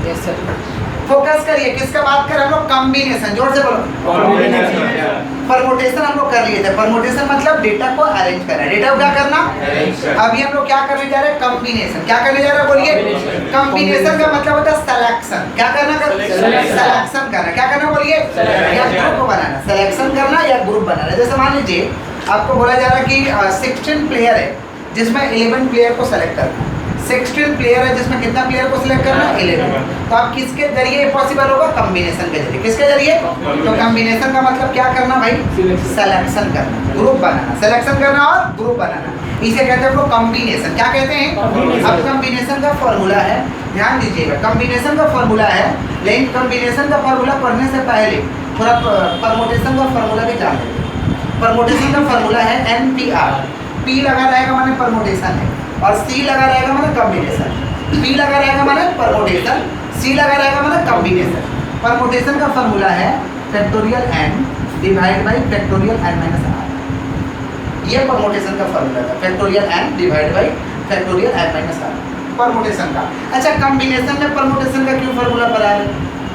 Yes sir. Focus करिए, किसका बात कर हम लोग? कॉम्बिनेशन। जोर से बोलो। परमुटेशन हम लोग कर लिए थे। परमुटेशन मतलब डेटा को अरेंज करना। डेटा को क्या करना? अभी हम लोग क्या करने जा रहे हैं? कॉम्बिनेशन। क्या करने जा रहे हैं? बोलिए। कॉम्बिनेशन का मतलब होता है सिलेक्शन। क्या करना? सिलेक्शन करना। क्या करना? बोलिए। या ग्रुप बनाना। सिलेक्शन करना या ग्रुप बनाना। जैसे मान लीजिए आपको बोला जा रहा है कि 16 प्लेयर है जिसमें 11 प्लेयर को सेलेक्ट करना। 16 प्लेयर है जिसमें कितना प्लेयर को सिलेक्ट करना? 11। तो आप किसके जरिए पॉसिबल होगा? कॉम्बिनेशन के जरिए। किसके जरिए? तो कॉम्बिनेशन का मतलब क्या करना भाई? सिलेक्शन करना, ग्रुप बनाना। सिलेक्शन करना और ग्रुप बनाना, इसे कहते हैं कॉम्बिनेशन। क्या कहते हैं? अब कॉम्बिनेशन का फॉर्मूला है, ध्यान दीजिएगा। कॉम्बिनेशन का फॉर्मूला है, लेकिन कॉम्बिनेशन का फॉर्मूला पढ़ने से पहले थोड़ा परमुटेशन का फॉर्मूला भी जान लेते हैं। परमुटेशन का फॉर्मूला है NPR। P लगा रहेगा माने परमुटेशन है, और C लगा रहेगा माने कॉम्बिनेशन। P लगा रहेगा माने परमुटेशन, C लगा रहेगा माने कॉम्बिनेशन। परमुटेशन का फॉर्मूला है factorial n divide by factorial n minus r। ये परमुटेशन का फॉर्मूला था, factorial n divide by factorial n minus r, permutation का। अच्छा, कॉम्बिनेशन में परमुटेशन का क्यों फॉर्मूला पढ़ा है?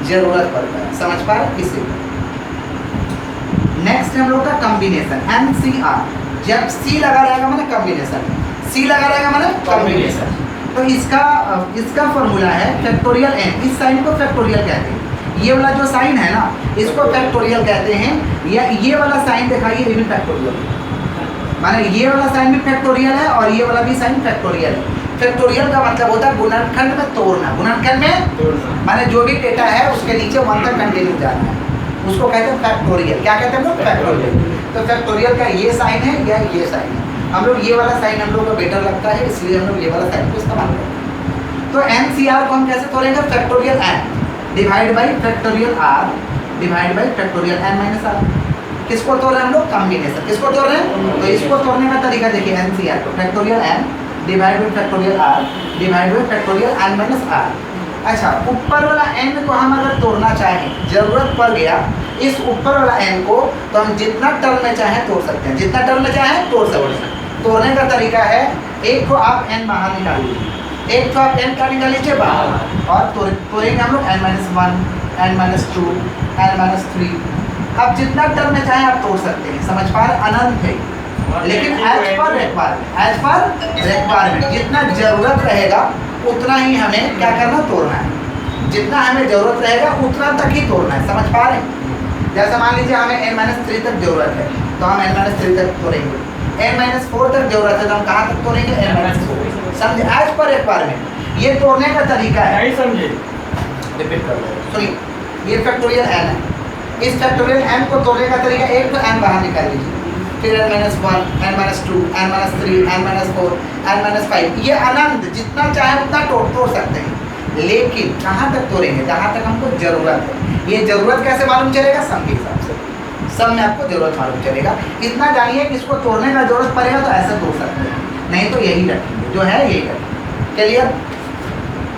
जरूरत पड़ता है, समझ पा रहे? इसीलिए। नेक्स्ट हम लोग का कॉम्बिनेशन NCR। जब C लगा रहेगा माने कॉम्बिनेशन, C लगा रहेगा माने कॉम्बिनेशन। तो इसका फॉर्मूला है फैक्टोरियल n। इस साइन को फैक्टोरियल कहते हैं। ये वाला जो साइन है ना, इसको फैक्टोरियल कहते हैं। या ये वाला साइन दिखाइए, ये भी फैक्टोरियल माने ये वाला साइन भी फैक्टोरियल है और ये वाला भी साइन फैक्टोरियल है। फैक्टोरियल का मतलब होता है गुणनखंड में तोड़ना। गुणनखंड में माने जो भी डेटा है उसके नीचे 1 तक कंटिन्यू जाना है, उसको कहते हैं फैक्टोरियल। क्या कहते हैं हम लोग? फैक्टोरियल। तो फैक्टोरियल का ये साइन है या ये साइन है। हम लोग ये वाला साइन हम लोग को बेटर लगता है, इसलिए हम लोग ये वाला साइन को इस्तेमाल करते हैं। तो NCR को हम कैसे तोड़ेंगे? Factorial n divide by factorial r divide by factorial n minus r। किसको तोड़ रहे हैं हम लोग? कॉम्बिनेशन। किसको तोड़ रहे हैं? तो इसको तोड़ने का तरीका देखिए, NCR को factorial n divide by factorial r divide by factorial n minus r। अच्छा, ऊपर वाला n को हम अगर तोड़ना चाहें, जरूरत पड़ गया इस ऊपर वाला n को, तो हम जितना टर्म में चाहें तोड़ सकते हैं। जितना टर्म में चाहें तोड़ सकते हैं। तोड़ने का तरीका है, एक को आप n बाहर निकाल लीजिए, एक तो आप n का निकाल लीजिए बाहर, और तोड़ेंगे हम लोग n-1, n-2, n-3। अब जितना टर्म में चाहें आप तोड़ सकते हैं, समझ पा रहे? अनंत है, लेकिन एज पर रिक्वायरमेंट जितना जरूरत रहेगा उतना ही हमें क्या करना? तोड़ना है। जितना हमें जरूरत रहेगा उतना तक ही तोड़ना है, समझ पा रहे हैं? जैसे मान लीजिए हमें n-3 तक जरूरत है, तो हम n-3 तक तोड़ेंगे। n-4 तक जरूरत है, तो हम कहाँ तक तोड़ेंगे? n-4। समझे? एज पर रिक्वायरमेंट ये तोड़ने का तरीका है। नहीं समझे? रिपीट कर लो, सुनिए। ये फैक्टोरियल n है, इस फैक्टोरियल n को तोड़ने का तरीका, एक तो n बाहर निकाल लीजिए, फिर n-1, n-2, n-3, n-4, n-5। ये अनंत, जितना चाहे उतना तोड़ सकते हैं, लेकिन कहाँ तक तोड़ेंगे? जहाँ तक हमको जरूरत है। ये जरूरत कैसे मालूम चलेगा? सम के हिसाब से। सम में आपको जरूरत मालूम चलेगा। इतना जानिए कि इसको तोड़ने का जरूरत पड़ेगा तो ऐसा तोड़ सकते हैं, नहीं तो यही रखेंगे, जो है यही रखेंगे। क्लियर?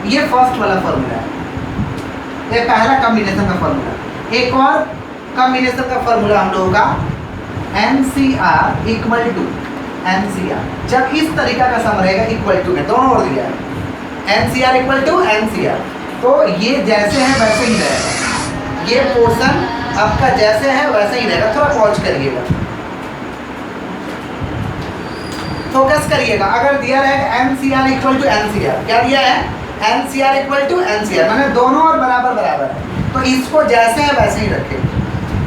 ये फर्स्ट वाला फॉर्मूला है, ये पहला कॉम्बिनेशन का फॉर्मूला। एक और कॉम्बिनेशन का फॉर्मूला हम लोगों का NCR इक्वल टू NCR। जब इस तरीका का सम रहेगा, इक्वल टू में दोनों ओर दिया है, NCR इक्वल टू NCR, तो ये जैसे है वैसे ही रहेगा। ये पोर्शन आपका जैसे है वैसे ही रहेगा। थोड़ा पॉज करिएगा, फोकस करिएगा। अगर दिया रहेगा NCR इक्वल टू NCR, क्या दिया है? NCR इक्वल टू NCR, माने दोनों और बराबर बराबर है, तो इसको जैसे है वैसे ही रखेंगे।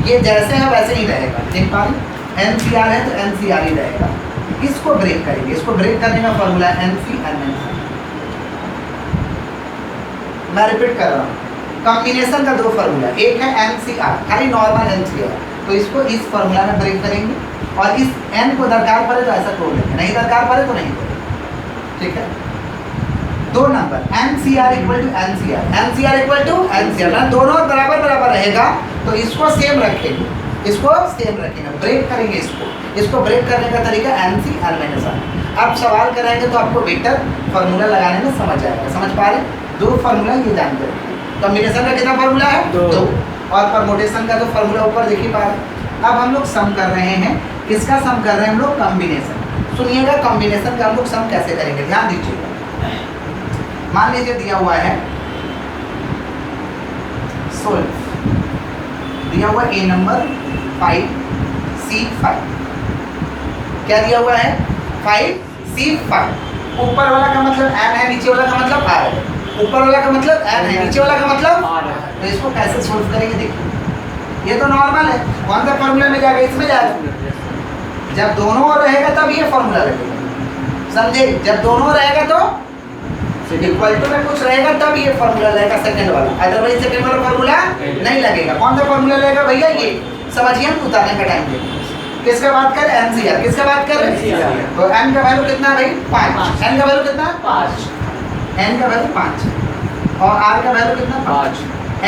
ये जैसे है वैसे ही रहेगा। देख पा रहे? NCR है तो NCR ही रहेगा। इसको ब्रेक करेंगे, इसको ब्रेक करने का फॉर्मूला है NC। मैं रिपीट कर रहा हूँ, कॉम्बिनेशन का दो फॉर्मूला, एक है NCR, खाली नॉर्मल NCR, तो इसको इस फॉर्मूला में ब्रेक करेंगे, और इस n को दरकार पड़े तो ऐसा तोड़ लेंगे, नहीं दरकार पड़े तो नहीं तोड़ेंगे। ठीक है? दो number NCR equal to NCR, NCR equal to NCR, दोनों बराबर बराबर रहेगा, तो इसको सेम रखेंगे, इसको सेम रखेंगे, ब्रेक करेंगे इसको ब्रेक करने का तरीका NCR-R। अब सवाल कराएंगे तो आपको बेटर फॉर्मूला लगाने में समझ आएगा। समझ पा रहे? दो फॉर्मूला ये जानते हैं। कॉम्बिनेशन का कितना फॉर्मूला है? दो। और परमुटेशन का तो फॉर्मूला ऊपर देखिए पा रहे। अब हम लोग सम कर रहे हैं, किसका सम कर रहे हैं हम लोग? कॉम्बिनेशन। सुनिएगा कॉम्बिनेशन का हम लोग सम कैसे करेंगे, ध्यान दीजिएगा। मान लीजिए दिया हुआ है सोल्व। दिया हुआ ए नंबर 5C5, क्या दिया हुआ है 5C5। ऊपर वाला का मतलब n है, नीचे वाला का मतलब r है। ऊपर वाला का मतलब n है, नीचे वाला का मतलब r है। तो इसको कैसे सोल्व करेंगे देखिए, ये तो नॉर्मल है, कौन सा फॉर्मूला में जाएगा, इसमें जाएगा। जब दोनों ओर रहेगा तब ये फॉर्मूला लगेगा, समझे। जब दोनों रहेगा तो इक्वल टू में कुछ रहेगा तब ये फॉर्मूला लगेगा सेकंड वाला, अदरवाइज सेकंड वाला फॉर्मूला नहीं लगेगा। कौन सा फॉर्मूला लगेगा भैया, ये समझिए हम उतारने का टाइम पे। किसका बात कर, एनसीआर, किसका बात कर, तो n का वैल्यू कितना है भाई 5, n का वैल्यू कितना 5, n का वैल्यू 5 और r का वैल्यू कितना 5,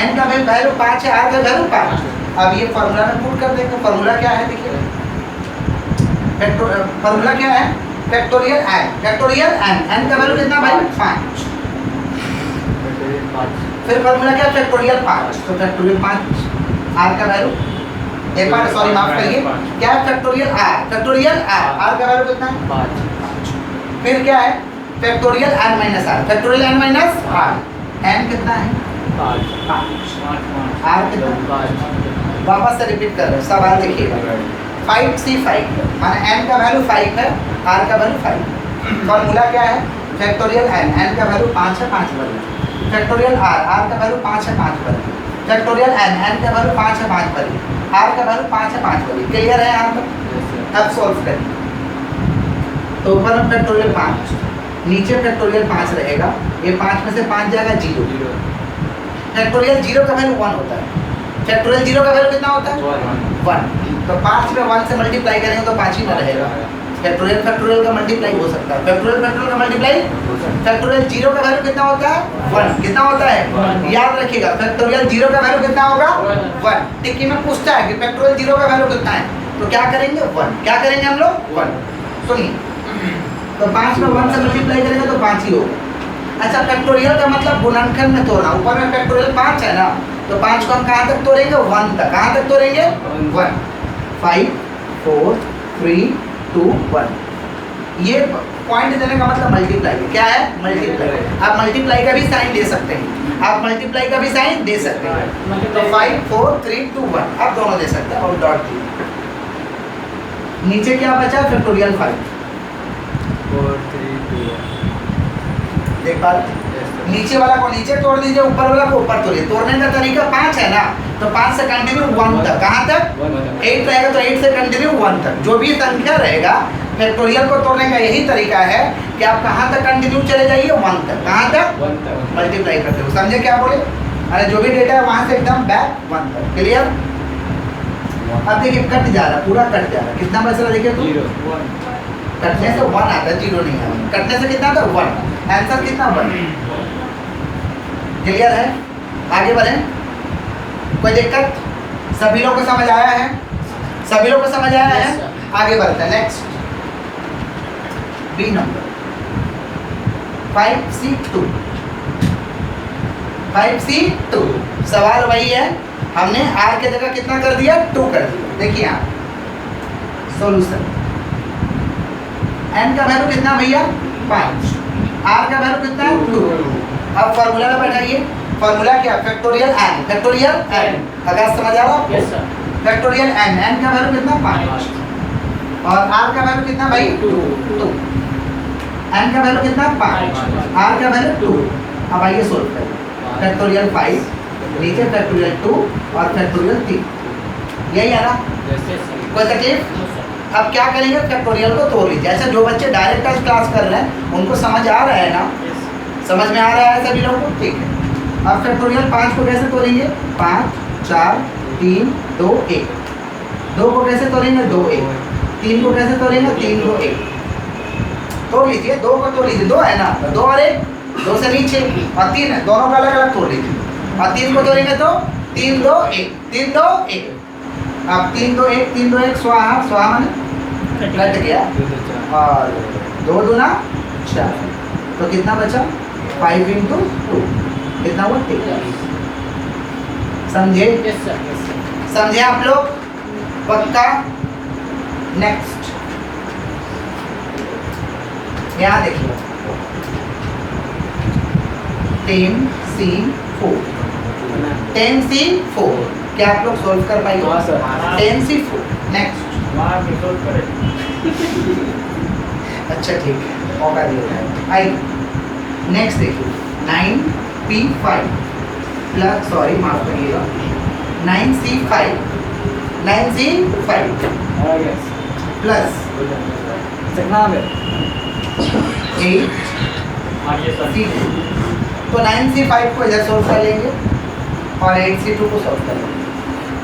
n का वैल्यू 5 है, r का वैल्यू 5। अब ये फॉर्मूला में पुट कर देंगे। फॉर्मूला क्या है देखिए, फॉर्मूला क्या है फैक्टोरियल n, फैक्टोरियल n का वैल्यू कितना भाई 5। फिर फॉर्मूला क्या फैक्टोरियल 5, तो फैक्टोरियल 5 r का वैल्यू एक बार सॉरी माफ करिए, क्या है फैक्टोरियल r, फैक्टोरियल r का वैल्यू कितना है 5। फिर क्या है factorial n minus r, factorial n minus r, n कितना है 5, r कितना 5। वापस से रिपीट कर रहे हैं, सवाल देखिएगा 5C5 माने n का वैल्यू 5 है, r का वैल्यू 5। फॉर्मूला क्या है फैक्टोरियल n का वैल्यू 5 है, 5 वर्ग। फैक्टोरियल r का वैल्यू 5 है, 5 वर्ग। फैक्टोरियल n का वैल्यू 5 है, 5 वर्ग। r का वैल्यू 5 है, 5 वर्ग। क्लियर है यहाँ तक? अब सॉल्व करें तो ऊपर में फैक्टोरियल 5, नीचे फैक्टोरियल 5 रहेगा, ये 5 में से 5 जाएगा 0। फैक्टोरियल 0 का वैल्यू 1 होता है, फैक्टोरियल 0 का वैल्यू कितना होता है 1। तो 5 में 1 से मल्टीप्लाई करेंगे तो 5 ही ना रहेगा। फैक्टोरियल का मल्टीप्लाई हो सकता है, फैक्टोरियल का मल्टीप्लाई। फैक्टोरियल 0 का वैल्यू कितना होता है 1, कितना होता है याद रखिएगा, फैक्टोरियल 0 का वैल्यू कितना होगा 1। टिक्की में पूछता है कि फैक्टोरियल 0 का वैल्यू कितना है, तो क्या करेंगे 1, क्या करेंगे हम लोग 1। सुनिए, तो 5 में 1 से मल्टीप्लाई करेंगे तो 5 ही होगा। अच्छा, फैक्टोरियल का मतलब गुणनखंड में तोड़ना, ऊपर में फैक्टोरियल 5 है ना, तो 5 को हम कहाँ तक तोड़ेंगे 1 तक, कहाँ तक तोड़ेंगे 1। 5 4 3 2 1, ये पॉइंट देने का मतलब मल्टीप्लाई, क्या है मल्टीप्लाई। आप मल्टीप्लाई का भी साइन दे सकते हैं, आप मल्टीप्लाई का भी साइन दे सकते हैं। तो 5 4 3 2 1 आप दोनों दे सकते हैं और डॉट दिए। नीचे क्या बचा फैक्टोरियल 5 4 3 2 देख पा रहे, नीचे वाला को नीचे तोड़ दीजिए, ऊपर वाला को ऊपर तोड़िए। तोड़ने का तरीका 5 है ना, तो 5 से कंटिन्यू 1 तक, कहाँ तक 8 रहेगा तो 8 से कंटिन्यू 1 तक। जो भी संख्या रहेगा फैक्टोरियल को तोड़ने का यही तरीका है कि आप कहाँ तक कंटिन्यू चले जाइए 1 तक, कहाँ तक मल्टीप्लाई करते हो, समझे क्या बोले। अरे जो भी डेटा है वहाँ से एकदम बैक 1 तक। क्लियर? अब देखिए कट जा रहा, पूरा कट जा रहा, कितना बच रहा देखिए, 0 कटने से 1 आता है, 0 नहीं आता। कटने से कितना आता है 1, आंसर कितना 1। क्लियर है? आगे बढ़ें, कोई दिक्कत? सभी लोग को समझ आया है, सभी लोग को समझ आया है? आगे बढ़ते हैं, next B number 5C2। 5C2 सवाल वही है, हमने r के जगह कितना कर दिया 2 कर दिया। देखिए यहाँ सॉल्यूशन, n का वैल्यू कितना भैया 5, r का वैल्यू कितना है 2। अब फॉर्मूला में बैठाइए, फॉर्मूला क्या फैक्टोरियल n, फैक्टोरियल n। अगर समझ आ रहा है फैक्टोरियल n, n का वैल्यू कितना 5 और r का वैल्यू कितना भाई 2। n का वैल्यू कितना 5, r का वैल्यू 2। अब आइए सोल्व करें, फैक्टोरियल 5 नीचे फैक्टोरियल 2 और फैक्टोरियल 3, यही है ना, कोई तकलीफ? अब क्या करेंगे फैक्टोरियल को तोड़ लीजिए। अच्छा, जो बच्चे डायरेक्ट आज क्लास कर रहे हैं उनको समझ आ रहा है ना, समझ में आ रहा है सभी लोगों को, ठीक है। अब फैक्टोरियल 5 को कैसे तोड़ेंगे 5 4 3 2 1, 2 को कैसे तोड़ेंगे 2 1, 3 को कैसे तोड़ेंगे 3 2 1। तोड़ लीजिए, 2 को तोड़ लीजिए, 2 है ना, 2 और 1, 2 से नीचे और 3 है, दोनों का अलग अलग तोड़ लीजिए। और 3 को तोड़ेंगे तो 3 2 1, 3 2 1। अब 3 2 1, 3 2 1 स्वाहा, स्वाहा माने कट गया और 2 दूना 4, तो कितना बचा 5 × 2 कितना हुआ 23। समझे? समझे आप लोग? पक्का? नेक्स्ट यहाँ देखिए 10C4 10C4 क्या आप लोग सोल्व कर पाएंगे? हाँ, सर। 10C4 next. अच्छा ठीक है, मौका दिया जाए। आइए नेक्स्ट देखिए 9P5 प्लस सॉरी माफ करिएगा 9C5 प्लस 8C2 तो 9C5 को इधर सोल्व कर लेंगे और 8C2 को सोल्व कर लेंगे।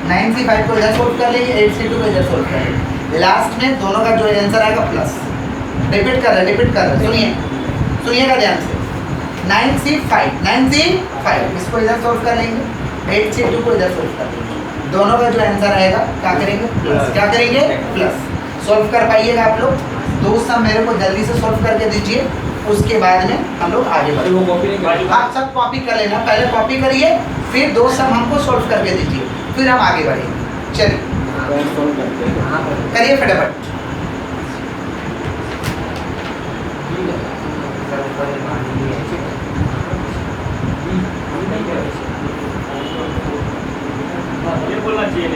9C5 को इधर सोल्व कर लेंगे, 8C2 को इधर सोल्व कर लेंगे। लास्ट में दोनों का जो आंसर आएगा प्लस। रिपीट कर रहे सुनिएगा ध्यान से। 9C5 इसको इधर सोल्व कर लेंगे, 8C2 को इधर सोल्व कर लेंगे। दोनों का जो आंसर आएगा क्या करेंगे? प्लस। क्या करेंगे? प्लस। सोल्व कर पाइएगा आप लोग? दो सम मेरे को जल्दी से सोल्व करके दीजिए, उसके बाद में हम लोग आगे बढ़ेंगे। आप सब कॉपी कर लेना, पहले कॉपी करिए, फिर दो सम हमको सोल्व करके दीजिए, फिर हम आगे बढ़ेंगे। चलिए करिए फटाफट। ये बोलना चाहिए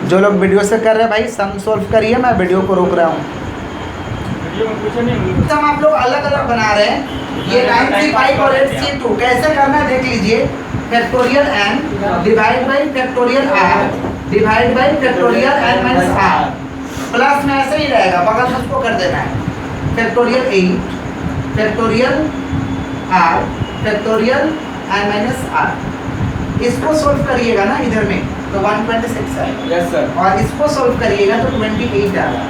जो लोग वीडियो से कर रहे हैं भाई सम सोल्व करिए, मैं वीडियो को रोक रहा हूँ। सम आप लोग अलग अलग बना रहे हैं। ये 9C5 और 8C2 कैसे करना है देख लीजिए। Factorial n divide by factorial r divide by factorial n minus r plus में ऐसे ही रहेगा, बगल में उसको कर देना है। Factorial 8 factorial r factorial n minus r इसको सोल्व करिएगा ना इधर में तो 126 आएगा। Yes sir. और इसको सोल्व करिएगा तो 28 आएगा।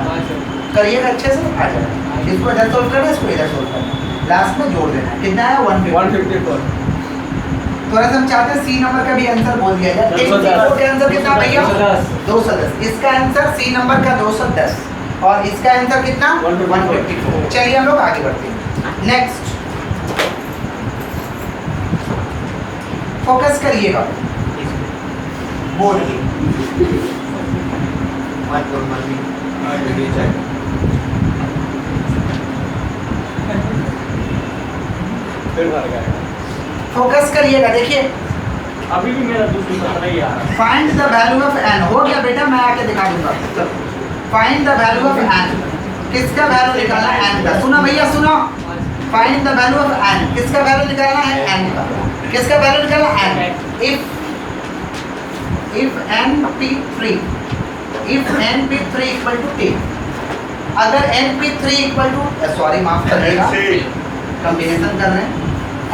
करिएगा अच्छे से, आ जाएगा। इसको इधर सोल्व करना है, इसको इधर सोल्व करना है, लास्ट में जोड़ देना है। कितना है? 154। थोड़ा सा हम चाहते हैं सी नंबर का भी आंसर बोल दिया जाए। 10C4 का आंसर कितना भैया? 210। इसका आंसर सी नंबर का 210 और इसका आंसर कितना? 154। चलिए हम लोग आगे बढ़ते हैं। नेक्स्ट फोकस करिएगा बोर्ड की। फोकस करिएगा, देखिए अभी भी मेरा दूसरी पता ही आ रहा है। Find the value of n। हो गया बेटा, मैं आके दिखा दूंगा। Find the value of n, किसका वैल्यू निकालना है? n का। सुना भैया सुनो, find the value of n, किसका वैल्यू निकालना है? n का। किसका वैल्यू निकालना है? n। if np3 equal to 10, अगर np3 इक्वल टू सॉरी माफ करिएगा कॉम्बिनेशन कर रहे हैं,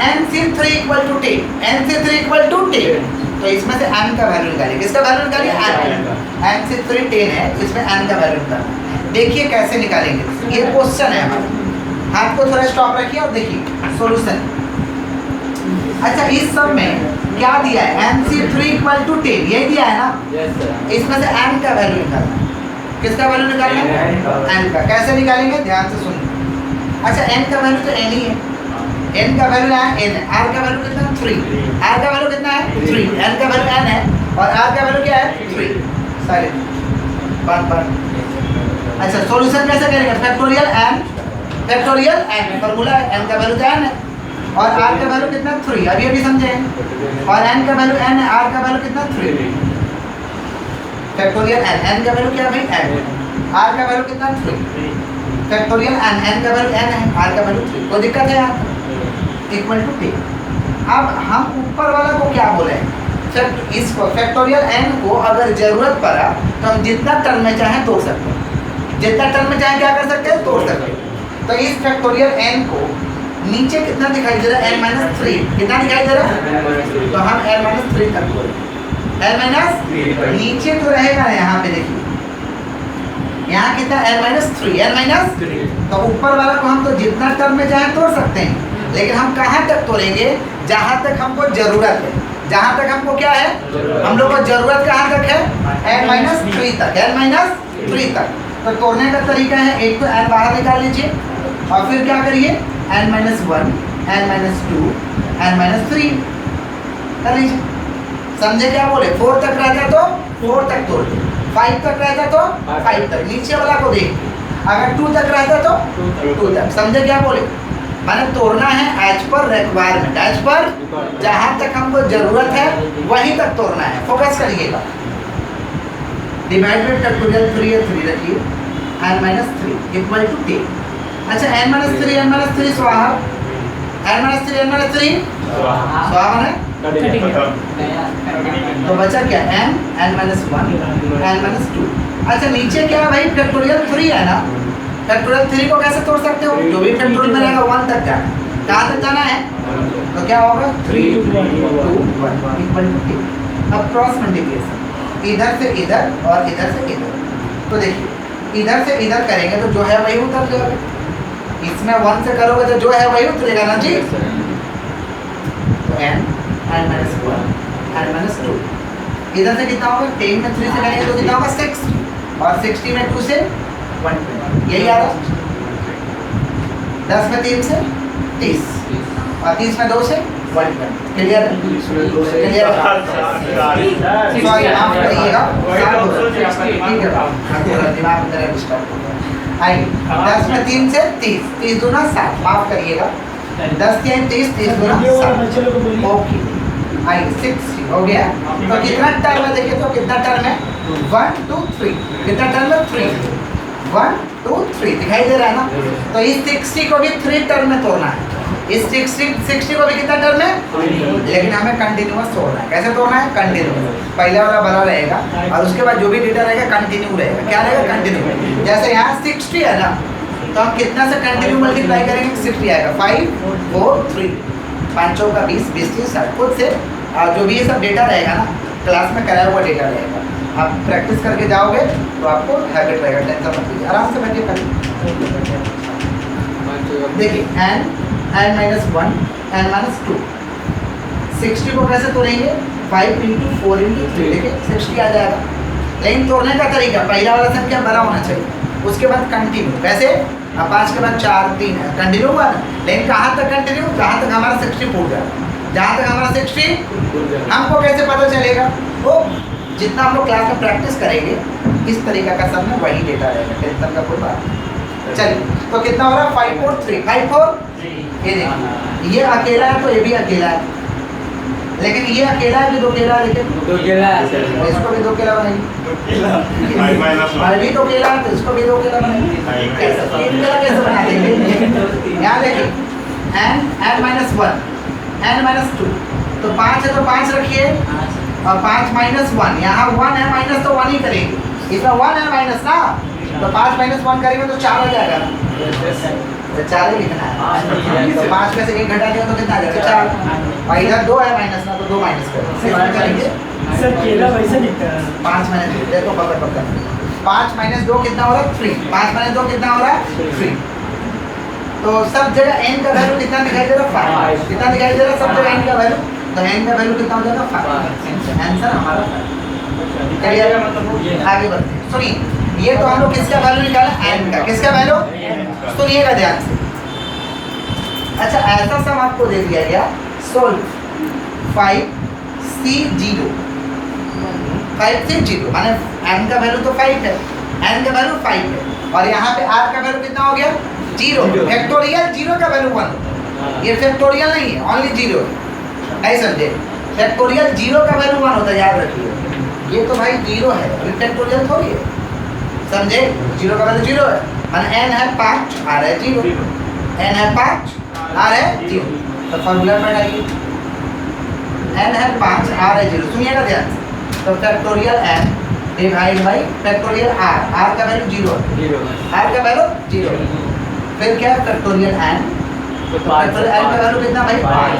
nc3 इक्वल टू 10 तो इसमें से n का वैल्यू निकालिए। किसका वैल्यू निकालिए? nc3 10 है, इसमें n का वैल्यू निकालना। देखिए कैसे निकालेंगे, ये क्वेश्चन है हमारा। हाथ को थोड़ा स्टॉप रखिए और देखिए सॉल्यूशन। अच्छा इस सब में क्या दिया है? nc3 इक्वल टू 10 यही दिया है ना? इसमें से n का वैल्यू निकालना। किसका वैल्यू निकालना है? n का। कैसे निकालेंगे ध्यान से सुनिए। अच्छा n का वैल्यू तो n ही है, n का वैल्यू है n, r का वैल्यू कितना? 3। r का वैल्यू कितना है? 3। n का वैल्यू n है और r का वैल्यू क्या है? 3। सारे बार अच्छा सॉल्यूशन कैसे करेंगे? फैक्टोरियल n फार्मूला है, n का वैल्यू तो n है और r का वैल्यू कितना? 3। अभी समझे। और n का वैल्यू n है, r का वैल्यू कितना? 3। फैक्टोरियल n का वैल्यू क्या भाई? n। r का वैल्यू कितना? 3। फैक्टोरियल n का वैल्यू n है, r का वैल्यू 3। कोई दिक्कत है यहाँ? Equal to 10। अब हम ऊपर वाला को क्या बोले? इसको फैक्टोरियल n को अगर जरूरत पड़ा तो हम जितना टर्म में चाहें तोड़ सकते हैं, जितना टर्म में चाहें क्या कर सकते हैं? तोड़ सकते हैं। तो इस फैक्टोरियल n को नीचे कितना दिखाई दे रहा है? n-3 कितना दिखाई दे रहा है? तो हम n-3 तक n-3 नीचे तो रहेगा ना, यहाँ पे देखिए यहाँ कितना? n-3 तो ऊपर वाला को हम तो जितना टर्म में चाहे तोड़ सकते हैं, लेकिन हम कहाँ तक तोड़ेंगे? जहाँ तक हमको जरूरत है। जहाँ तक हमको क्या है? हम लोग को जरूरत कहाँ तक है? n-3 तक। तो तोड़ने का तरीका है, एक तो n बाहर निकाल लीजिए और फिर क्या करिए? n-1 n-2 n-3 कर लीजिए। समझे क्या बोले? 4 तक रहता तो 4 तक तोड़ लीजिए, 5 तक रहता तो 5 तक। नीचे वाला को देख अगर 2 तक रहता तो 2 तक। समझे क्या बोले? माने तोड़ना है as per requirement, as per जहां तक हमको जरूरत है वहीं तक तोड़ना है। फोकस करिएगा। डिवाइड बाय फैक्टोरियल 3 है, 3 रखिए, n-3 इक्वल टू 10। अच्छा n-3 स्वाहा, n-3 स्वाहा माने तो बचा क्या n-1 n-2। अच्छा नीचे क्या है भाई? फैक्टोरियल 3 है ना, फैक्टोरियल 3 को कैसे तोड़ सकते हो? जो भी फैक्टोरियल में रहेगा 1 तक जाना, कहाँ तक जाना है? तो क्या होगा 3 2 1 इक्वल टू 10। अब क्रॉस मल्टीप्लिकेशन इधर से इधर और इधर से इधर। तो देखिए इधर से इधर करेंगे तो जो है वही उतर जाएगा, इसमें 1 से करोगे तो जो है वही उतरेगा ना जी। तो n-1 n-2 इधर से कितना होगा? 10 में 3 से करेंगे तो कितना होगा? 6 और 60 में 2 से 120, यही आ रहा। 10 में 3 से 30 और 30 में 2 से 120। क्लियर है? क्लियर है? सॉरी माफ करिएगा, ठीक है आपका दिमाग मेरा डिस्टर्ब हो गया। आइए 10 में 3 से 30, 30 दूना 60, माफ करिएगा 10 के 30, 30 दूना 60। ओके आइए 60 हो गया। तो कितना टर्म है? देखिए तो कितना टर्म है? 1 2 3। कितना टर्म है? 3 1 2 3 दिखाई दे रहा है ना। तो इस 60 को भी 3 टर्म में तोड़ना है, इस 60 को भी कितना टर्म है? लेकिन हमें कंटिन्यूअस तोड़ना है। कैसे तोड़ना है? कंटिन्यूअस। पहले वाला बड़ा रहेगा और उसके बाद जो भी डेटा रहेगा कंटिन्यू रहेगा। क्या रहेगा? कंटिन्यू। जैसे यहाँ 60 है ना, तो हम कितना से कंटिन्यू मल्टीप्लाई करेंगे? 60 आएगा। 5 4 3 5 का 20 20 30 60। खुद से जो भी ये सब डेटा रहेगा ना, क्लास में कराया हुआ डेटा रहेगा। आप प्रैक्टिस करके जाओगे तो आपको हैबिट रहेगा, टेंशन मत लीजिए, आराम से बैठिए करिए। देखिए n-1 n-2 60 को कैसे तोड़ेंगे? 5 × 4 × 3 देखिए 60 आ जाएगा। लेकिन तोड़ने का तरीका पहला वाला संख्या बड़ा होना चाहिए, उसके बाद कंटिन्यू। कैसे? अब 5 के बाद 4 3 है, कंटिन्यू हुआ ना। लेकिन कहाँ तक कंटिन्यू? जहाँ तक हमारा 60 फूट जाए। जहाँ तक हमारा 60 हमको कैसे पता चलेगा? वो जितना हम लोग क्लास में प्रैक्टिस करेंगे इस तरीका का सब में वही डेटा रहेगा, टेंशन का कोई बात नहीं। चलिए तो कितना हो रहा है? 5 4 3 5 4। ये देखिए ये अकेला है तो ये भी अकेला है, लेकिन ये अकेला है कि दो केला है? देखिए दो केला है, इसको भी 2 केला बनाएंगे, और भी 2 केला है तो इसको भी 2 केला बनाएंगे। 3 केला कैसे बना देंगे? यहाँ देखिए n-1 n-2 तो 5 है तो 5 रखिए और 5 -1, यहाँ 1 है माइनस तो 1 ही करेंगे, इसमें 1 है माइनस ना, तो 5 - 1 करेंगे तो 4 आ जाएगा ना, तो 4 ही लिखना है। तो 5 में से 1 घटा दिया तो कितना आ जाएगा? 4। और इधर 2 है माइनस ना, तो 2 माइनस करेंगे। सर केला वैसे दिखता है। 5 - 2 देखो पकड़ पकड़ 5 - 2 कितना हो रहा है? 3। 5 - 2 कितना हो रहा है? 3। तो सब जगह n का वैल्यू कितना दिखाई दे रहा है? 5। कितना दिखाई दे रहा है सब जगह n का वैल्यू? तो n का वैल्यू कितना हो जाएगा? 5। आंसर हमारा 5। क्लियर? आगे बढ़ते हैं। सुनिए ये तो हम लोग किसका वैल्यू निकाला? n का। किसका वैल्यू? सुनिएगा ध्यान से। अच्छा ऐसा सम आपको दे दिया गया, सोल्व 5C0 5C0 माने n का वैल्यू तो 5 है, n का वैल्यू 5 है और यहाँ पे r का वैल्यू कितना हो गया? 0। फैक्टोरियल 0 का वैल्यू 1, ये फैक्टोरियल नहीं है, ओनली 0 है। नहीं समझे? फैक्टोरियल 0 का वैल्यू 1 होता है, याद रखिए। ये तो भाई 0 है, ये फैक्टोरियल थोड़ी है, समझे? 0 का वैल्यू 0 है, माने n है 5 r है 0, n है 5 r है 0। तो फॉर्मूला में डालिए, n है 5 r है 0। सुनिएगा ध्यान से। तो factorial n divide by factorial r का वैल्यू 0 है, r का वैल्यू 0 है। फिर क्या है? फैक्टोरियल n, तो फैक्टोरियल n का वैल्यू कितना भाई? 5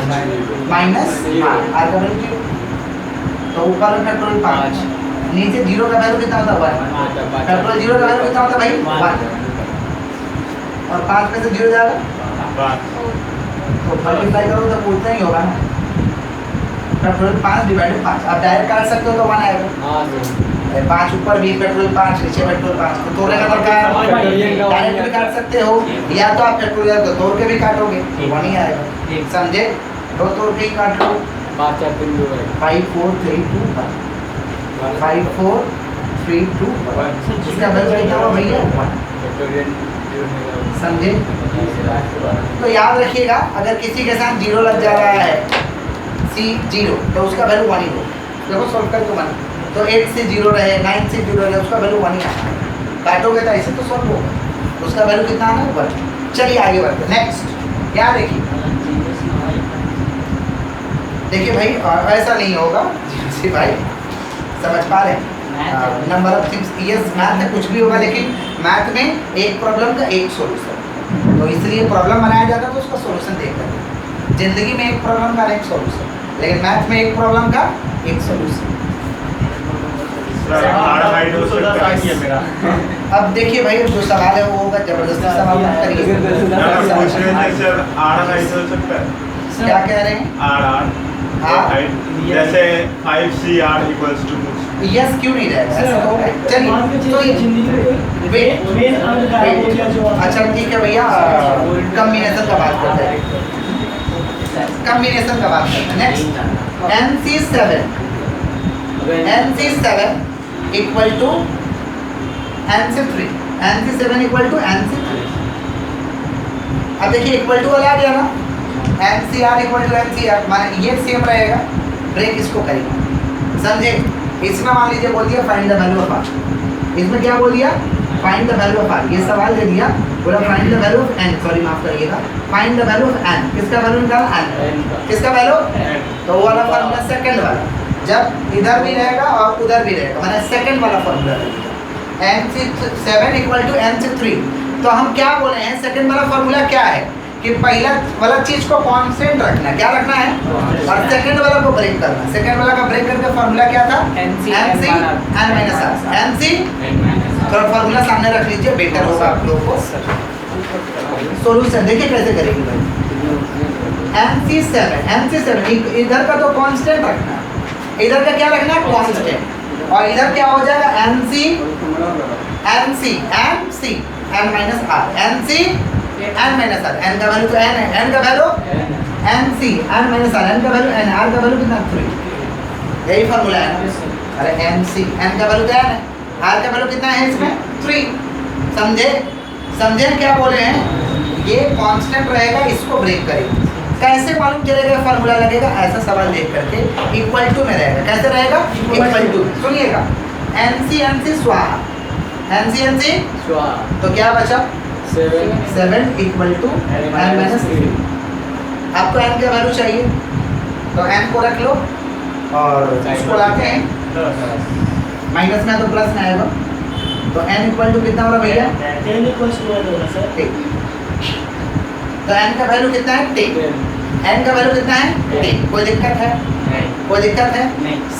माइनस r का वैल्यू 0, तो ऊपर फैक्टोरियल 5, नीचे 0 का वैल्यू कितना होता है? 1। फैक्टोरियल 0 का वैल्यू कितना होता है भाई? 1। और 5 में से 0 जाएगा तो मल्टीप्लाई करो तो उतना ही होगा ना। फैक्टोरियल 5 डिवाइडेड 5, आप डायरेक्ट काट सकते हो तो 1 आएगा। 5 ऊपर भी फैक्टोरियल 5, नीचे फैक्टोरियल 5, तो तोड़ने का दरकार डायरेक्ट भी काट सकते हो, या तो आप फैक्टोरियल को तोड़ के भी काटोगे तो 1 ही आएगा, समझे? दो तोड़ के ही काट लो। 5 4 3 2 1 5 4 3 2 1 इसका वैल्यू कितना होगा भैया? 1। फैक्टोरियल 0 मिलेगा। समझे? तो याद रखिएगा, अगर किसी के साथ 0 लग जा रहा है, C 0, तो उसका वैल्यू 1 ही हो। देखो सॉल्व करके 1, तो 8 से 0 रहे, 9 से 0 रहे, उसका वैल्यू 1 ही आना है। काटोगे तो ऐसे तो सॉल्व होगा, उसका वैल्यू कितना आना है? 1। चलिए आगे बढ़ते, नेक्स्ट क्या देखिए। देखिए भाई, ऐसा नहीं होगा जी भाई, समझ पा रहे हैं? Number of things, yes math में कुछ भी होगा, लेकिन मैथ में एक प्रॉब्लम का एक सॉल्यूशन, तो इसलिए प्रॉब्लम बनाया जाता है तो उसका सॉल्यूशन देखकर। जिंदगी में एक प्रॉब्लम का एक सॉल्यूशन, लेकिन मैथ में एक प्रॉब्लम का एक सॉल्यूशन। अब देखिए भाई, जो सवाल है वो होगा जबरदस्ती सवाल मत करिए। क्या कह रहे हैं? जैसे 5CR इक्वल्स टू यस क्यों नहीं रहेगा? ऐसा तो होगा। चलिए तो ये अच्छा ठीक है भैया, कॉम्बिनेशन का बात करते हैं, कॉम्बिनेशन का बात करते हैं। Next NC7 equal to NC3, NC7 equal to NC3। अब देखिए इक्वल टू वाला आ गया ना, NCR इक्वल टू NCR, माने ये सेम रहेगा, ब्रेक इसको करेगा। समझे? इसमें मान लीजिए बोल दिया find the value of R, इसमें क्या बोल दिया? Find the value of R। ये सवाल दे दिया, बोला find the value of n, sorry माफ करिएगा, find the value of n। किसका वैल्यू निकाला? n। किसका वैल्यू? तो वो वाला फार्मूला सेकंड वाला, जब इधर भी रहेगा और उधर भी रहेगा, माने सेकंड वाला फार्मूला रहेगा। NC7 equal to NC3। तो हम क्या बोले हैं, सेकंड वाला फार्मूला क्या है कि पहला वाला चीज को कांस्टेंट रखना, क्या रखना है, और सेकंड वाला को ब्रेक करना। सेकंड वाला का ब्रेक करके फार्मूला क्या था? NC n minus r। NC थोड़ा फार्मूला सामने रख लीजिए, बेटर होगा आप लोगों को। सॉल्यूशन देखिए कैसे करेंगे भाई। NC7 इधर का तो कांस्टेंट रखना है, इधर का क्या रखना है? कांस्टेंट। और इधर क्या हो जाएगा? NC n minus r, NC n minus r, n का वैल्यू तो n है, n का value NC n minus r, n का वैल्यू n, r का वैल्यू कितना? 3। यही फार्मूला है ना? अरे NC n का वैल्यू क्या है, r का वैल्यू कितना है इसमें? 3। समझे? समझे क्या बोले हैं? ये कांस्टेंट रहेगा, इसको ब्रेक करेगा। कैसे मालूम चलेगा फार्मूला लगेगा? ऐसा सवाल देख करके इक्वल टू में रहेगा। कैसे रहेगा? Equal to. सुनिएगा, NC स्वाहा, NC स्वाहा, तो क्या बचा? 7 इक्वल टू n माइनस 3। आपको n का वैल्यू चाहिए तो n को रख लो और इसको लाते हैं माइनस में तो प्लस में आएगा, तो n इक्वल टू कितना होगा भैया? 10 इक्वल्स टू 1 होगा सर। तो n का वैल्यू कितना है? 10। n का वैल्यू कितना है? 10। कोई दिक्कत है? कोई दिक्कत है?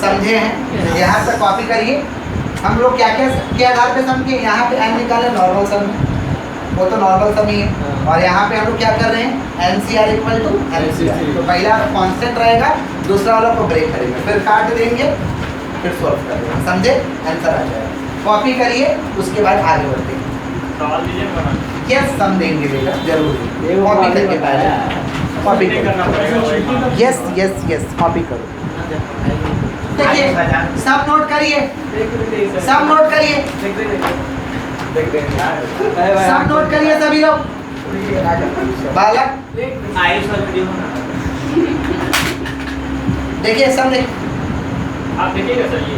समझे हैं? यहाँ पे कॉपी करिए। हम लोग क्या क्या के आधार पे सम किए? यहाँ पे n निकाले नॉर्मल सम में, वो तो नॉर्मल सम ही है। और यहाँ पे हम लोग क्या कर रहे हैं? NCR equal to NCR। तो पहला कांस्टेंट रहेगा, दूसरा वाला को ब्रेक करेंगे, फिर काट देंगे, फिर सॉल्व करेंगे। समझे? आंसर आ जाएगा। कॉपी करिए, उसके बाद आगे बढ़ते हैं। यस सम देंगे बेटा, जरूर कॉपी करके पहले कॉपी करो। यस यस यस कॉपी करो। देखिए सब नोट करिए, सब नोट करिए, सब नोट करिए सभी लोग। बालक देखिए, सब देखिए, आप देखिएगा सर ये।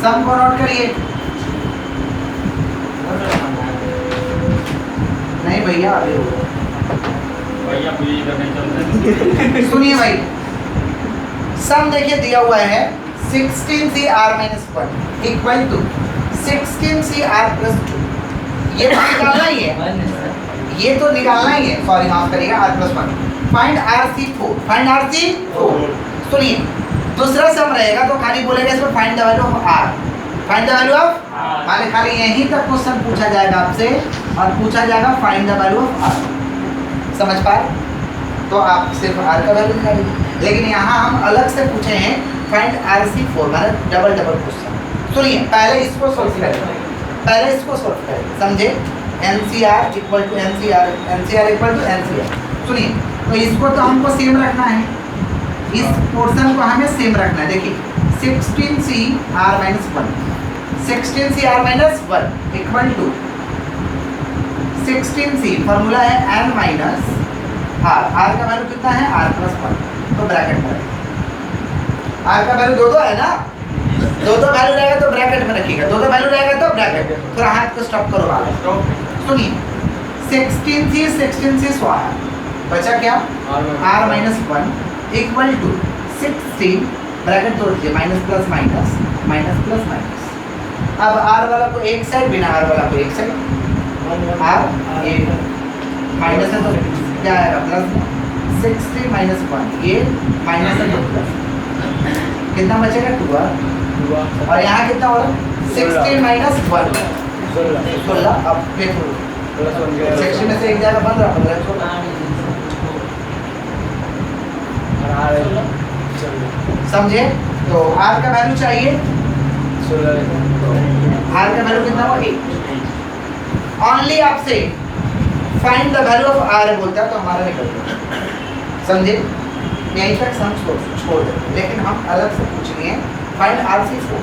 सब को नोट करिए। नहीं भैया अभी भैया मुझे इधर नहीं चल सुनिए भाई, सम देखिए दिया हुआ है 16CR minus 1 equal to 16CR plus 2। ये तो निकालना ही है, ये तो निकालना ही है, सॉरी माफ करिएगा, R plus 1। Find RC4, find RC4। सुनिए दूसरा सम रहेगा तो खाली बोलेगा इसमें find the value of R, find the value of, माने खाली यहीं तक क्वेश्चन पूछा जाएगा आपसे और पूछा जाएगा find the value of R। समझ पाए? तो आप सिर्फ R का वैल्यू निकालिए, लेकिन यहाँ हम अलग से पूछे हैं फाइंड RC4, माने डबल क्वेश्चन। सुनिए पहले इसको सॉल्व करें, पहले इसको सॉल्व करें, समझे? NCR equal to NCR, NCR equal to NCR। सुनिए तो इसको तो हमको सेम रखना है, इस पोर्शन को हमें सेम रखना है। देखिए 16CR minus 1, 16CR minus 1 equal to 16C formula है n माइनस r, r का वैल्यू कितना है r प्लस 1, तो ब्रैकेट में r का वैल्यू दो है ना, दो वैल्यू रहेगा तो ब्रैकेट में रखिएगा, दो वैल्यू रहेगा तो ब्रैकेट, थोड़ा हाथ को स्टॉप करो बाहर। सुनिए 16C स्वाहा बचा क्या r minus 1 equal to 16 bracket तोड़ दीजिए minus plus minus minus plus minus. अब r वाला को एक साइड, बिना r वाला को एक साइड, r एक माइनस है तो क्या आएगा प्लस 16 माइनस 1, ये माइनस है तो प्लस, कितना बचेगा 2r, और यहाँ कितना हो रहा है 16 माइनस 1 16। अब देखो 16 में से एक जाएगा 15 समझे। तो r का वैल्यू चाहिए, r का वैल्यू कितना हुआ 8। ओनली आपसे find the value of r बोलता है तो हमारा निकल गया, समझे। यहीं तक हम छोड़ देते, लेकिन हम अलग से पूछेंगे फाइंड RC4,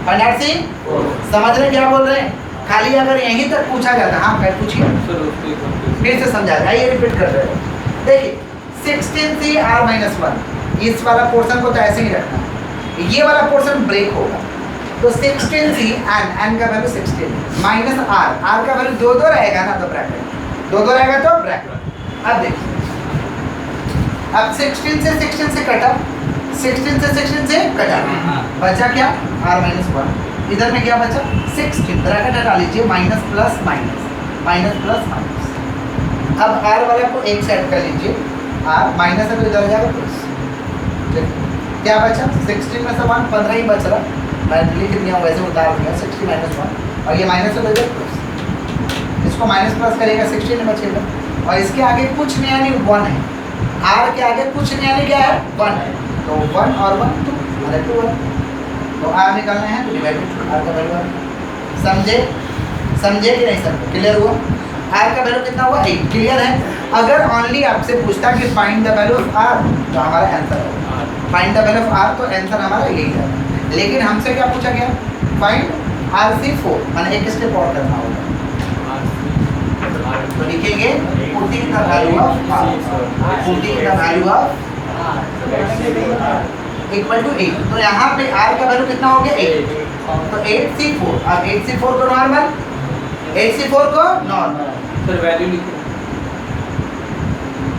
फाइंड RC4 समझ रहे क्या बोल रहे हैं। खाली अगर यहीं तक पूछा जाता, हाँ क्या पूछिए फिर से समझा जाए, ये रिपीट कर रहे हैं। देखिए 16CR minus 1, इस वाला पोर्शन को तो ऐसे ही रखना है, ये वाला पोर्शन ब्रेक होगा तो 16C n का वैल्यू 16 माइनस r का वैल्यू दो रहेगा ना तो ब्रैकेट, दो रहेगा तो ब्रैकेट। अब देखिए, अब 16 से कटा, 16 से कटा, बचा क्या r माइनस 1, इधर में क्या बचा 16 ब्रैकेट हटा लीजिए, minus plus minus minus plus minus. अब r वाला को एक साइड कर लीजिए, r माइनस है तो इधर जाएगा प्लस, क्या बचा 16 में से 1 15 ही बच रहा, मैं लिख दिया वैसे उतार दिया 60 माइनस 1, और ये माइनस है तो इधर प्लस, इसको माइनस प्लस करेगा 16 में बचेगा, और इसके आगे कुछ नहीं यानी 1 है, r के आगे कुछ नहीं यानी क्या है 1 है, तो 1 और 1 2 और 2 1, तो r निकालना है तो डिवाइड बाय 2, r का वैल्यू समझे कि नहीं समझे, क्लियर हुआ। r का वैल्यू कितना हुआ 8, क्लियर है। अगर ओनली आपसे पूछता कि find the value of r तो हमारा आंसर होगा find the value of r, तो आंसर हमारा यही है। लेकिन हमसे क्या पूछा गया फाइंड RC4, माने एक स्टेप और करना होगा, तो लिखेंगे putting the value of r, putting the value of equal to 8, तो यहाँ पे r का वैल्यू कितना हो गया 8, तो 8C4, अब 8C4 को नॉर्मल, 8C4 को नॉर्मल, सर वैल्यू लिखो,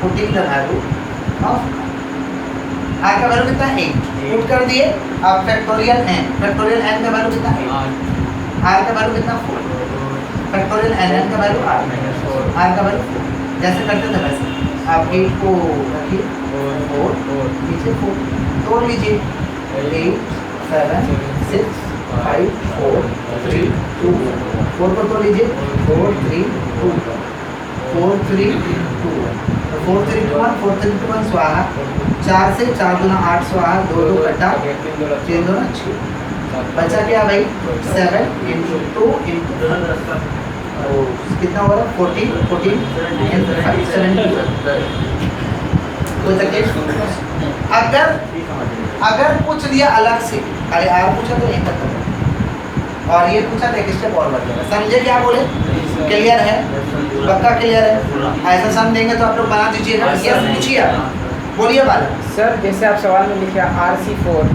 putting the value of r का वैल्यू कितना 8 पुट कर दिए। अब फैक्टोरियल n का वैल्यू कितना 8, r का वैल्यू कितना 4, फैक्टोरियल n का वैल्यू r का वैल्यू 4, जैसे करते थे वैसे। आप 8 को रखिए 4 नीचे 4 तोड़ लीजिए, 8 7 6 5 4 3 2 4 को तोड़ लीजिए 4 3 2 4 3 2 4 3 2 1 4 3 2 1 स्वाहा, 4 से 4 दूना 8 स्वाहा, 2 2 कटा 3 दूना 6, बचा क्या भाई 7 इंटू 2 इंटू कितना हो रहा है 14 इंटू 5 70। कोई तकलीफ अगर पूछ दिया अलग से, खाली r पूछा तो नहीं तक, और ये पूछा तो एक स्टेप और बढ़ जाएगा, समझे क्या बोले, क्लियर है, पक्का क्लियर है। ऐसा सम देंगे तो आप लोग बना दीजिएगा, यस पूछिए आप, बोलिए बाला। सर जैसे आप सवाल में लिखे RC4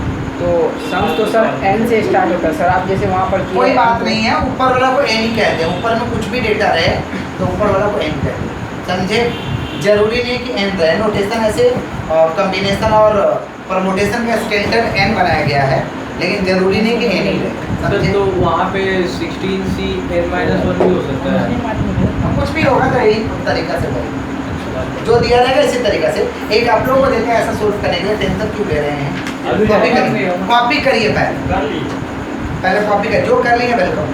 तो सम तो सर n से स्टार्ट होता है सर, आप जैसे वहाँ पर किए कोई बात नहीं है, ऊपर वाला को n ही कहते हैं, ऊपर में कुछ भी डेटा रहे तो ऊपर वाला को n कहते हैं, समझे। जरूरी नहीं कि n रहे, नोटेशन ऐसे कॉम्बिनेशन और परमुटेशन का स्टैंडर्ड n बनाया गया है, लेकिन जरूरी नहीं कि n ही रहे, समझे। तो वहाँ पे 16CN-1 भी हो सकता है, कुछ भी होगा तो यही तरीका से करेंगे, जो दिया रहेगा इसी तरीका से। एक आप लोगों को देते हैं ऐसा सोल्व करने के लिए, टेंशन क्यों ले रहे हैं, कॉपी करिए पहले कॉपी करिए, जो कर लेंगे वेलकम,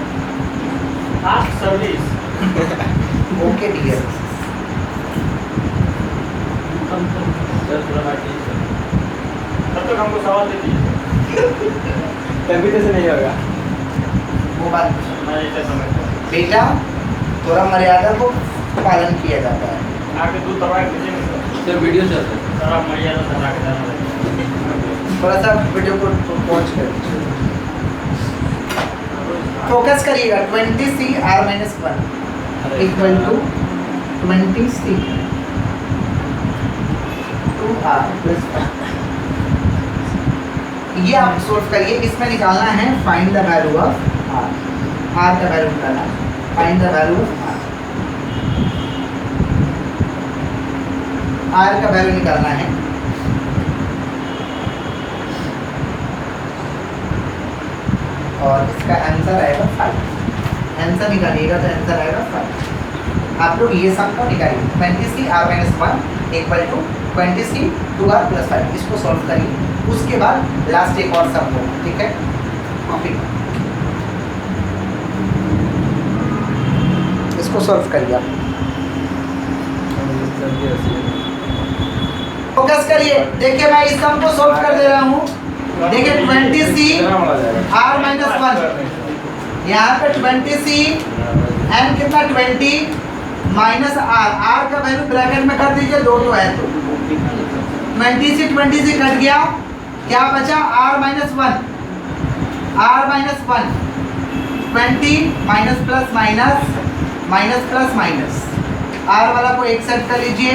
ओके डियर। तब तक हमको सवाल दे दीजिए, तभी तो से नहीं होगा। वो बात मैं ऐसे समझता हूँ। बेटा थोड़ा मर्यादा को पालन किया जाता है। आके दूध दबा के दीजिए सर वीडियो चल रहा है। सर आप मर्यादा दबा के देना। थोड़ा सा वीडियो को पहुंच कर फोकस करिएगा 20c r minus 1 equal to 20c 2r plus 1। ये आप सोल्व करिए। इसमें निकालना है find the value of r। r का वैल्यू निकालना है, find the value of r का वैल्यू निकालना है। और इसका आंसर आएगा 5। आंसर निकालिएगा तो आंसर आएगा 5। आप लोग ये सब को निकालिए 20c r minus 1 equal to 20c 2r plus 5। इसको सॉल्व करिए, उसके बाद लास्ट एक और सम होगा, ठीक है। कॉपी इसको सॉल्व करिए आप। फोकस करिए, देखिए मैं इस सम को सॉल्व कर दे रहा हूँ। देखिए 20c r minus 1, यहाँ पे 20c n कितना 20 माइनस r का वैल्यू ब्रैकेट में कर दीजिए, दो तो है तो 20 से 20 से कट गया, क्या बचा r minus 1 20 minus plus minus minus plus minus. r वाला को एक सेट कर लीजिए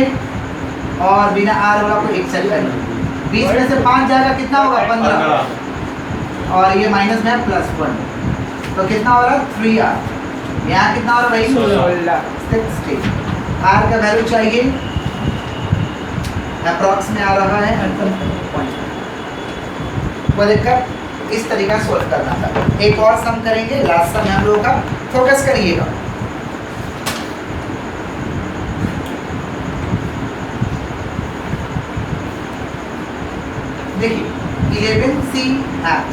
और बिना r वाला को एक सेट कर लीजिए। 20 में से 5 जाएगा, कितना होगा 15, और ये माइनस में है +1, तो कितना हो रहा है 3r। यहाँ कितना हो रहा है भाई 60। r का वैल्यू चाहिए, अप्रॉक्स में आ रहा है वो देखकर इस तरीका सोल्व करना था। एक और सम करेंगे, लास्ट सम है हम लोगों का, फोकस करिएगा। देखिए 11c x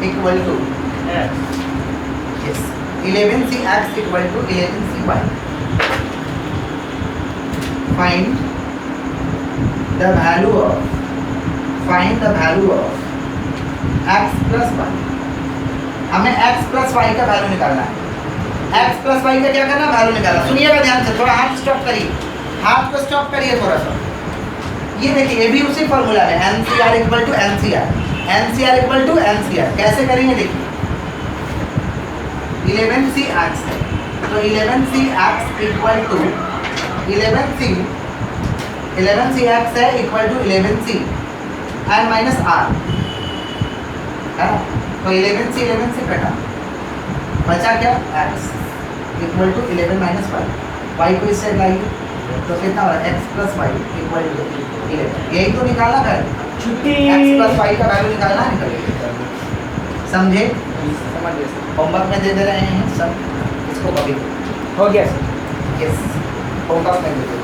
equal to 11c x equal to 11c y। Find the value of x plus y। हमें x plus y का वैल्यू निकालना है। x plus y का क्या करना है, वैल्यू निकालना। सुनिएगा ध्यान से, थोड़ा हाथ स्टॉप करिए, हाथ को स्टॉप करिए थोड़ा सा। ये देखिए ये भी उसी फॉर्मूला है, NCR equal to NCR, NCR equal to NCR। कैसे करेंगे देखिए, 11c x है तो 11c x equal to 11c x है equal to 11c n minus r है ना। तो 11c कटा, बचा क्या x equal to 11 minus y को इससे लाइए तो कितना हो रहा है x plus y equal to 11। यही तो निकालना है, x प्लस y का वैल्यू निकालना है, निकालिए। समझे, होमवर्क में दे दे रहे हैं सब, इसको कभी हो गया सर। यस होमवर्क में दे दे।